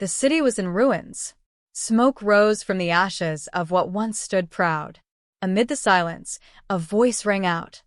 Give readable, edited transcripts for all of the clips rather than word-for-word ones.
The city was in ruins. Smoke rose from the ashes of what once stood proud. Amid the silence, a voice rang out,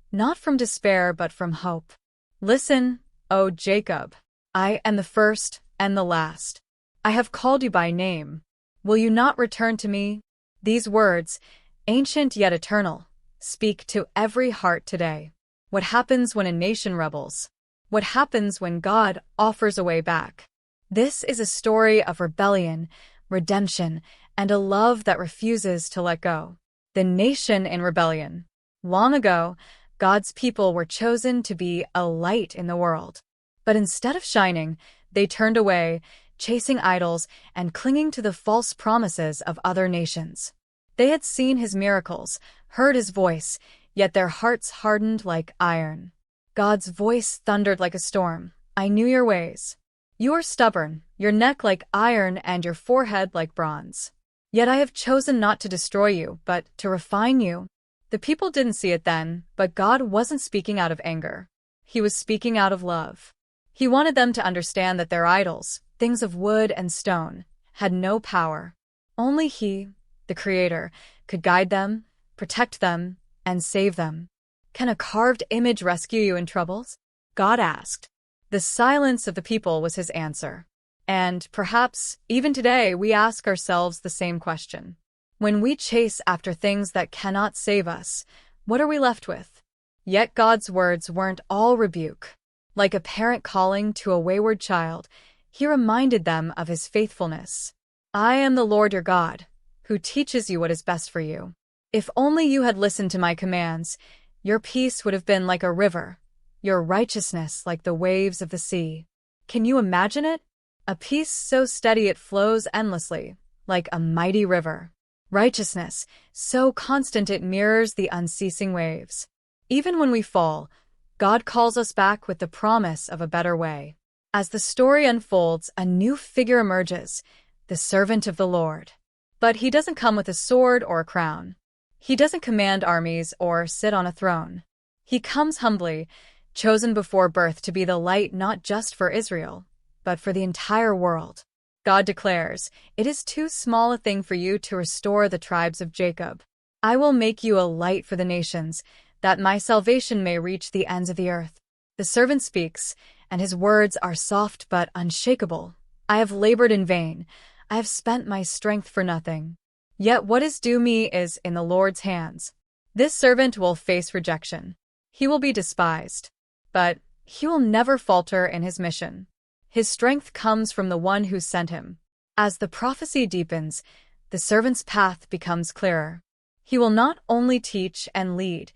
not from despair but from hope. Listen, O Jacob. I am the first and the last. I have called you by name. Will you not return to me? These words, ancient yet eternal, speak to every heart today. What happens when a nation rebels? What happens when God offers a way back? This is a story of rebellion, redemption, and a love that refuses to let go. The nation in rebellion. Long ago, God's people were chosen to be a light in the world. But instead of shining, they turned away, chasing idols and clinging to the false promises of other nations. They had seen his miracles, heard his voice, yet their hearts hardened like iron. God's voice thundered like a storm. I knew your ways. You are stubborn, your neck like iron and your forehead like bronze. Yet I have chosen not to destroy you, but to refine you. The people didn't see it then, but God wasn't speaking out of anger. He was speaking out of love. He wanted them to understand that their idols, things of wood and stone, had no power. Only He, the Creator, could guide them, protect them, and save them. Can a carved image rescue you in troubles? God asked. The silence of the people was his answer. And perhaps, even today, we ask ourselves the same question. When we chase after things that cannot save us, what are we left with? Yet God's words weren't all rebuke. Like a parent calling to a wayward child, he reminded them of his faithfulness. I am the Lord your God, who teaches you what is best for you. If only you had listened to my commands, your peace would have been like a river, your righteousness like the waves of the sea. Can you imagine it? A peace so steady it flows endlessly, like a mighty river. Righteousness, so constant it mirrors the unceasing waves. Even when we fall, God calls us back with the promise of a better way. As the story unfolds, a new figure emerges, the servant of the Lord. But he doesn't come with a sword or a crown. He doesn't command armies or sit on a throne. He comes humbly, chosen before birth to be the light not just for Israel, but for the entire world. God declares, "It is too small a thing for you to restore the tribes of Jacob. I will make you a light for the nations, that my salvation may reach the ends of the earth." The servant speaks, and his words are soft but unshakable. I have labored in vain. I have spent my strength for nothing. Yet what is due me is in the Lord's hands. This servant will face rejection. He will be despised. But he will never falter in his mission. His strength comes from the one who sent him. As the prophecy deepens, the servant's path becomes clearer. He will not only teach and lead,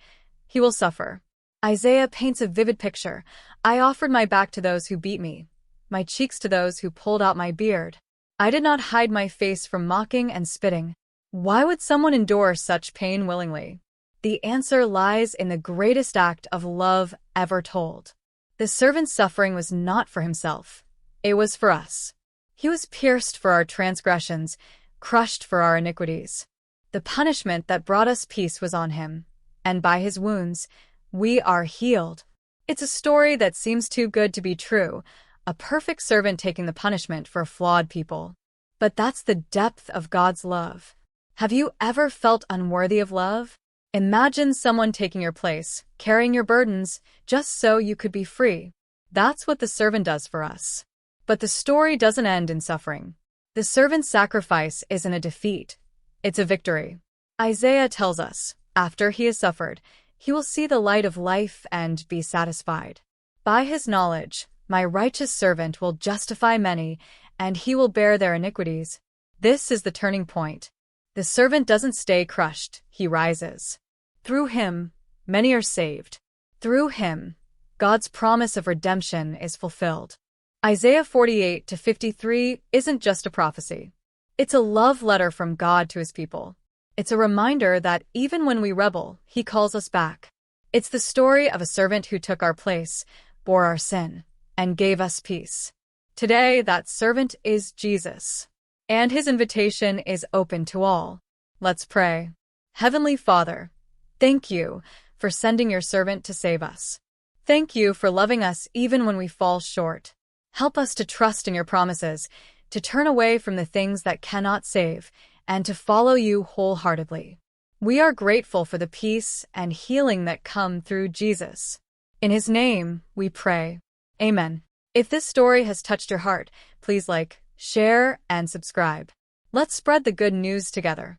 he will suffer. Isaiah paints a vivid picture. I offered my back to those who beat me, my cheeks to those who pulled out my beard. I did not hide my face from mocking and spitting. Why would someone endure such pain willingly? The answer lies in the greatest act of love ever told. The servant's suffering was not for himself. It was for us. He was pierced for our transgressions, crushed for our iniquities. The punishment that brought us peace was on him, and by his wounds, we are healed. It's a story that seems too good to be true, a perfect servant taking the punishment for flawed people. But that's the depth of God's love. Have you ever felt unworthy of love? Imagine someone taking your place, carrying your burdens, just so you could be free. That's what the servant does for us. But the story doesn't end in suffering. The servant's sacrifice isn't a defeat. It's a victory. Isaiah tells us, after he has suffered, he will see the light of life and be satisfied. By his knowledge, my righteous servant will justify many, and he will bear their iniquities. This is the turning point. The servant doesn't stay crushed, he rises. Through him, many are saved. Through him, God's promise of redemption is fulfilled. Isaiah 48-53 isn't just a prophecy. It's a love letter from God to his people. It's a reminder that even when we rebel, he calls us back. It's the story of a servant who took our place, bore our sin, and gave us peace. Today, that servant is Jesus, and his invitation is open to all. Let's pray. Heavenly Father, thank you for sending your servant to save us. Thank you for loving us even when we fall short. Help us to trust in your promises, to turn away from the things that cannot save, and to follow you wholeheartedly. We are grateful for the peace and healing that come through Jesus. In his name, we pray. Amen. If this story has touched your heart, please like, share, and subscribe. Let's spread the good news together.